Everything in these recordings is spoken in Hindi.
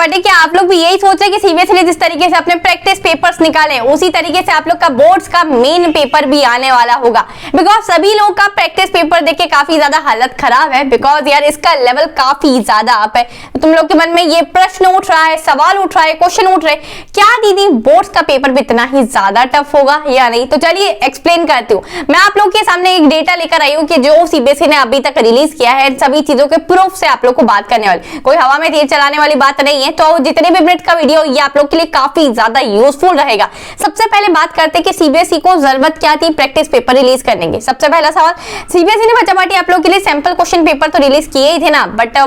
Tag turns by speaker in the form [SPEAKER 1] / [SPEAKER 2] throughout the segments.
[SPEAKER 1] पार्टी क्या आप लोग भी यही सोच रहे हैं कि सीबीएसई ने जिस तरीके से अपने प्रैक्टिस पेपर्स निकाले उसी तरीके से आप लोग का बोर्ड्स का मेन पेपर भी आने वाला होगा? बिकॉज सभी लोगों का प्रैक्टिस पेपर देख के काफी ज्यादा हालत खराब है, बिकॉज यार इसका लेवल काफी ज्यादा अप है। तो तुम लोग के मन में ये प्रश्न उठ रहा है, सवाल उठ रहा है, क्वेश्चन उठ रहे, क्या दीदी बोर्ड्स का पेपर भी इतना ही ज्यादा टफ होगा या नहीं? तो चलिए एक्सप्लेन करती हूँ। मैं आप लोग के सामने एक डेटा लेकर आई हूँ कि जो सीबीएसई ने अभी तक रिलीज किया है, सभी चीजों के प्रूफ से आप लोग को बात करने वाली, कोई हवा में तीर चलाने वाली बात नहीं है। तो जितने भी मिनट का वीडियो ये आप लोग के लिए काफी ज्यादा यूजफुल रहेगा। सबसे पहले बात करते हैं कि सीबीएसई को जरूरत क्या थी प्रैक्टिस पेपर रिलीज करने की। सबसे पहला सवाल, सीबीएसई ने बच्चा पार्टी आप लोग के लिए सैंपल क्वेश्चन पेपर तो रिलीज किए ही थे ना, बट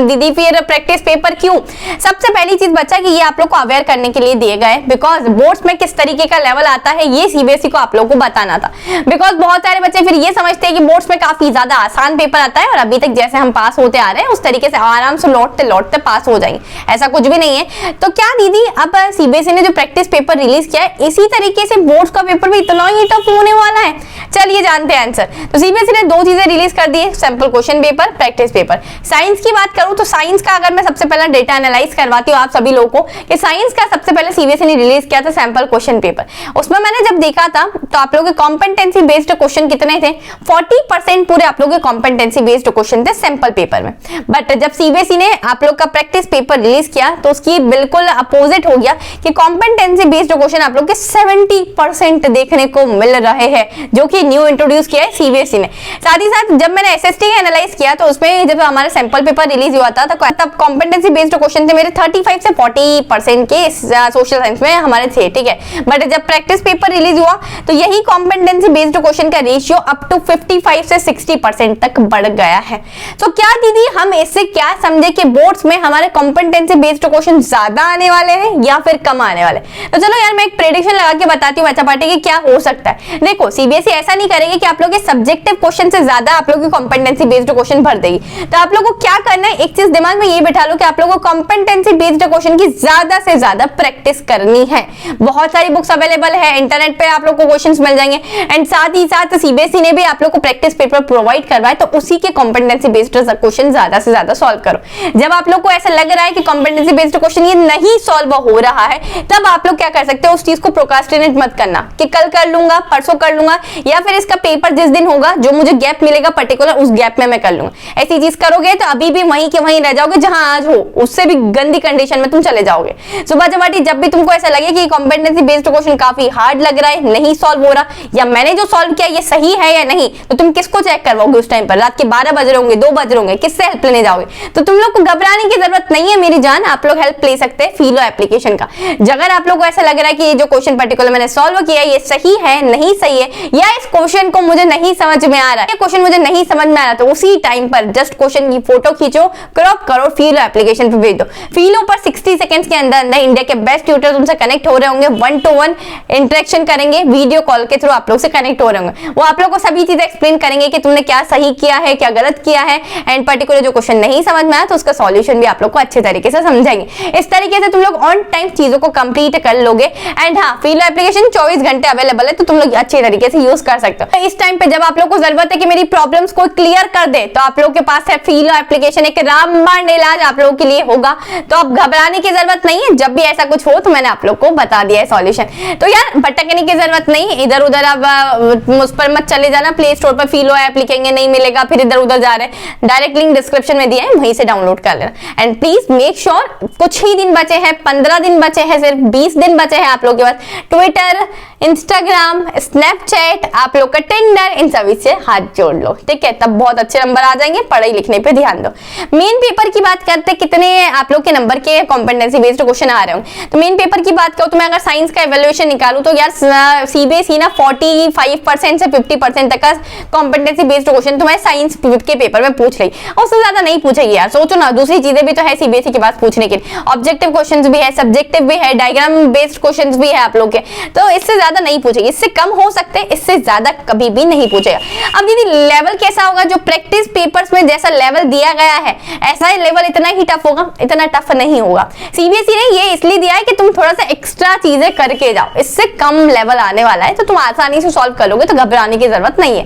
[SPEAKER 1] दीदी फिर प्रैक्टिस पेपर क्यों? सबसे पहली चीज बच्चा कि ये आप लोग को अवेयर करने के लिए दिए गए, बिकॉज बोर्ड्स में किस तरीके का लेवल आता है ये सीबीएसई को आप लोग को बताना था। बिकॉज बहुत सारे बच्चे फिर ये समझते हैं कि बोर्ड्स में काफी ज्यादा आसान पेपर आता है और अभी तक जैसे हम पास होते आ रहे हैं उस तरीके से आराम से लौटते लौटते पास हो जाएंगे, ऐसा कुछ भी नहीं है। तो क्या दीदी अब सीबीएसई ने जो प्रैक्टिस पेपर रिलीज किया है इसी तरीके से बोर्ड्स का पेपर भी इतना ही टफ होने वाला है? चलिए जानते हैं आंसर। तो सीबीएसई ने दो चीजें रिलीज कर दी है, sample question paper, practice paper. Science की बात करूं तो साइंस का अगर मैं सबसे पहले डेटा एनालाइज करवाती हूँ आप सभी लोगों को कि साइंस का सबसे पहले सीबीएसई ने रिलीज किया था सैंपल क्वेश्चन पेपर। उसमें मैंने जब देखा था तो आप लोगों के कॉम्पिटेंसी बेस्ड क्वेश्चन कितने थे? 40% पूरे आप लोगों के कॉम्पिटेंसी बेस्ड क्वेश्चन थे सैंपल पेपर में। बट जब सीबीएसई ने आप लोग का प्रैक्टिस पेपर रिलीज किया तो उसकी बिल्कुल अपोजिट हो गया कि कॉम्पिटेंसी बेस्ड क्वेश्चन आप लोग के 70% देखने को मिल रहे हैं, जो कि न्यू इंट्रोड्यूस किया है सीबीएसई ने। साथ ही साथ जब मैंने एसएसटी का एनालाइज किया तो उसमें जब हमारा सैंपल पेपर रिलीज हुआ था तब कॉम्पिटेंसी बेस्ड क्वेश्चन थे मेरे 35 से 40% के सोशल साइंस में हमारे थे, ठीक है। बट जब प्रैक्टिस पेपर रिलीज हुआ तो यही कॉम्पिटेंसी बेस्ड क्वेश्चन का रेशियो अप टू 55 से 60% तक बढ़ गया है। तो क्या दीदी हम इससे क्या समझे कि बोर्ड्स में हमारे कॉम्पिटेंसी बेस्ड क्वेश्चन ज्यादा आने वाले हैं या फिर कम आने वाले? तो चलो यार मैं एक प्रेडिक्शन लगा के बताती हूँ बच्चा पार्टी की क्या हो सकता है। देखो सीबीएसई ऐसा नहीं करेगी कि आप लोग के सब्जेक्टिव क्वेश्चन से ज्यादा आप लोग की कॉम्पिटेंसी बेस्ड क्वेश्चन भर देगी। तो आप लोग को क्या करना है, एक चीज दिमाग में ये बिठा लो कि आप लोग को कॉम्पिटेंसी बेस्ड क्वेश्चन की ज्यादा से ज्यादा प्रैक्टिस करनी है। बहुत सारी बुक्स अवेलेबल है, इंटरनेट पे आप लोग को क्वेश्चंस मिल जाएंगे एंड साथ ही साथ सीबीएसई ने भी आप लोग को प्रैक्टिस पेपर प्रोवाइड करवाए, तो उसी के कॉम्पिटेंसी बेस्ड क्वेश्चन ज्यादा से ज्यादा सॉल्व करो। जब आप लोग को ऐसा लग रहा है कि कॉम्पिटेंसी बेस्ड क्वेश्चन ये नहीं सॉल्व हो रहा है, तब आप लोग क्या कर सकते हो, उस चीज को प्रोक्रास्टिनेट मत करना कि कल कर लूंगा, परसों कर लूंगा, या फिर इसका पेपर जिस दिन होगा जो मुझे गैप मिलेगा पर्टिकुलर उस गैप में मैं कर लूंगा। ऐसी चीज करोगे तो अभी भी वहीं के वहीं रह जाओगे जहां आज हो, उससे भी गंदी कंडीशन में तुम चले जाओगे। सुबह जब भी तुमको ऐसा लगे कि कॉम्पिटेंसी बेस्ड क्वेश्चन काफी हार्ड लग रहा है, नहीं सॉल्व हो रहा, या मैंने जो सॉल्व किया ये सही है या नहीं, तो तुम किसको चेक करवाओगे उस टाइम पर? रात के 12 बज रहे होंगे, 2 बज रहे होंगे, किससे हेल्प लेने जाओगे? तो तुम लोग को घबराने की जरूरत नहीं है मेरी जान, आप लोग हेल्प ले सकते हैं फिलो एप्लीकेशन का। अगर आप लोग को ऐसा लग रहा है कि ये जो क्वेश्चन पर्टिकुलर मैंने सॉल्व किया ये सही है, नहीं सही है, या इस क्वेश्चन को मुझे नहीं समझ में आ रहा है, ये क्वेश्चन मुझे नहीं समझ में आ रहा, तो उसी टाइम पर जस्ट क्वेश्चन की फोटो खींचो, क्रॉप करो, फिलो एप्लीकेशन पे भेज दो। फिलो पर 60 सेकंड्स के अंदर अंदर इंडिया के बेस्ट ट्यूटर तुमसे कनेक्ट हो रहे होंगे, 1-to-1 इंटरेक्शन करेंगे, वीडियो कॉल के थ्रू आप लोग से कनेक्ट हो रहे होंगे। वो आप लोग को सभी चीजें एक्सप्लेन करेंगे कि तुमने क्या सही किया है, क्या गलत किया है, एंड पर्टिकुलर जो क्वेश्चन नहीं समझ में आया तो उसका सॉल्यूशन भी आप लोग को अच्छे तरीके से समझाएंगे। इस तरीके से तुम लोग ऑन टाइम चीजों को कंप्लीट कर लोगे। एंड हाँ, फिलो एप्लीकेशन 24 घंटे अवेलेबल है, तो तुम लोग अच्छे तरीके से यूज कर सकते हो। इस टाइम पे जब आप लोग को जरूरत है कि मेरी प्रॉब्लम्स को क्लियर कर दे, तो आप लोग के पास है फिलो एप्लीकेशन, एक रामबाण इलाज आप लोगों के लिए होगा। तो अब घबराने की जरूरत नहीं है, जब भी ऐसा कुछ हो तो मैंने आप लोग को बता दिया है सॉल्यूशन। तो यार भटकने की जरूरत नहीं, इधर उधर अब उस पर मत चले जाना, प्ले स्टोर पर फिलो ऐप लिखेंगे नहीं मिलेगा, फिर इधर उधर जा रहे हैं, डायरेक्ट लिंक डिस्क्रिप्शन में दिया है, वहीं से डाउनलोड कर लेना। एंड प्लीज मेक श्योर कुछ ही दिन बचे हैं, 15 दिन बचे हैं, सिर्फ 20 दिन बचे हैं आप लोग के पास। ट्विटर, इंस्टाग्राम, स्नैपचैट, आप लोग का टिंडर, इन सभी से हाथ जोड़ लो, ठीक है, तब बहुत अच्छे नंबर आ जाएंगे। पढ़ाई लिखने पे ध्यान दो। मेन पेपर की बात करते कितने आप लोग के नंबर के कॉम्पिटेंसी बेस्ड क्वेश्चन आ रहे होंगे। तो मेन पेपर की बात करूं तो मैं अगर साइंस का इवैल्यूएशन निकालूं तो यार सीबीएसई ना 45% से 50% तक का कॉम्पिटेंसी बेस्ड क्वेश्चन तुम्हारे साइंस के पेपर में पूछ रही, उससे ज्यादा नहीं पूछेगी यार। सोचो ना, दूसरी चीजें भी तो है सीबीएसई के पास पूछने के लिए, ऑब्जेक्टिव क्वेश्चंस भी है, सब्जेक्टिव भी है, डायग्राम बेस्ड क्वेश्चंस भी है आप लोग के, तो इससे ज्यादा नहीं पूछेगी, इससे कम हो सकते हैं, इससे ज्यादा कभी भी नहीं पूछेगा। अब दीदी लेवल कैसा होगा? जो प्रैक्टिस पेपर्स में जैसा लेवल दिया गया है ऐसा ही लेवल इतना ही टफ होगा? इतना टफ नहीं होगा। सीबीएसई ने ये इसलिए दिया है कि तुम थोड़ा सा एक्स्ट्रा चीजें करके जाओ, इससे कम लेवल आने वाला है, तो तुम आसानी से सॉल्व कर लोगे, तो घबराने की जरूरत नहीं है।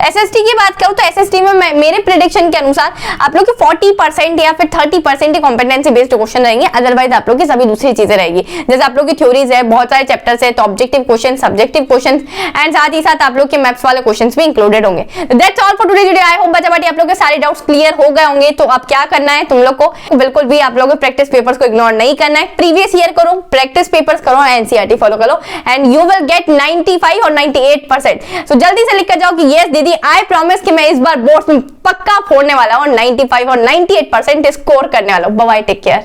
[SPEAKER 1] एसएसटी की बात करूं तो एसएसटी में मेरे प्रेडिक्शन के अनुसार आप लोग के 40% या फिर 30% ही कॉम्पिटेंसी बेस्ड क्वेश्चन रहेंगे, अदरवाइज आप लोग की सभी दूसरी चीजें रहेगी। जैसे आप लोग की थ्योरीज है, बहुत सारे चैप्टर्स है, तो objective question, subjective question and साथ ही साथ आप लोग के मैथ्स वाले क्वेश्चंस भी इंक्लूडेड होंगे। That's all for today video. I hope बच्चा आप लोग के सारे डाउट्स क्लियर हो गए होंगे। तो अब क्या करना है तुम लोग को, बिल्कुल भी आप लोगों को प्रैक्टिस पेपर्स को इग्नोर नहीं करना है। प्रीवियस ईयर करो, प्रैक्टिस पेपर्स करो, एनसीईआरटी फॉलो करो एंड यू विल गेट 95 और 98%। सो जल्दी से लिख कर जाओ कि यस दीदी आई प्रॉमिस कि मैं इस बार बोर्ड में पक्का फोड़ने वाला हूं, 95 और 98% स्कोर करने वाला हूं। Bye bye, take care.